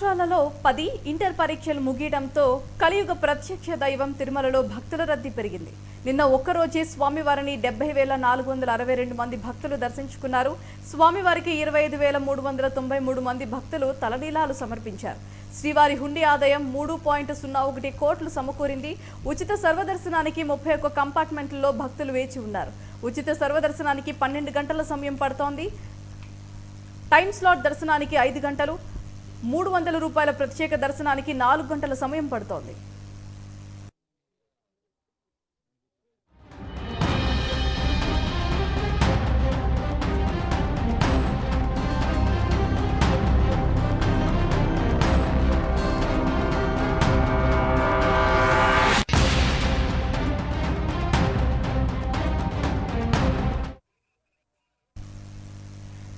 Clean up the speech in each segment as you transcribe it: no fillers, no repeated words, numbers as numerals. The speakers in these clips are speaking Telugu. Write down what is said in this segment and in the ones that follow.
రాష్ట్రాలలో 10 ఇంటర్ పరీక్షలు ముగియడంతో కలియుగ ప్రత్యక్ష దైవం తిరుమలలో భక్తుల రద్దీ పెరిగింది. నిన్న ఒక్కరోజే స్వామివారిని 70,462 మంది భక్తులు దర్శించుకున్నారు. స్వామివారికి 25,393 మంది భక్తులు తలనీలాలు సమర్పించారు. శ్రీవారి హుండీ ఆదాయం 3.01 కోట్లు సమకూరింది. ఉచిత సర్వదర్శనానికి 31 కంపార్ట్మెంట్లలో భక్తులు వేచి ఉన్నారు. ఉచిత సర్వదర్శనానికి 12 గంటల సమయం పడుతోంది. టైం స్లాట్ దర్శనానికి 5 గంటలు, 300 రూపాయల ప్రత్యేక దర్శనానికి 4 గంటల సమయం పడుతోంది.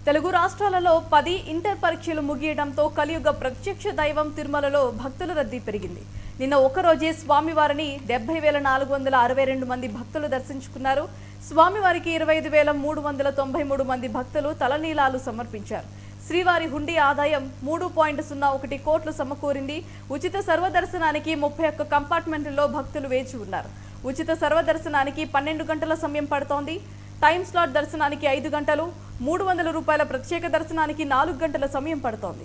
తెలుగు రాష్ట్రాలలో 10 ఇంటర్ పరీక్షలు ముగియడంతో కలియుగ ప్రత్యక్ష దైవం తిరుమలలో భక్తుల రద్దీ పెరిగింది. నిన్న ఒక్కరోజే స్వామివారిని 70,462 మంది భక్తులు దర్శించుకున్నారు. స్వామివారికి 25,393 మంది భక్తులు తలనీలాలు సమర్పించారు. శ్రీవారి హుండీ ఆదాయం 3.01 కోట్లు సమకూరింది. ఉచిత సర్వదర్శనానికి 31 కంపార్ట్మెంట్లలో భక్తులు వేచి ఉన్నారు. ఉచిత సర్వదర్శనానికి 12 గంటల సమయం పడుతోంది. టైం స్లాట్ దర్శనానికి 5 గంటలు, 300 రూపాయల ప్రత్యేక దర్శనానికి 4 గంటల సమయం పడుతోంది.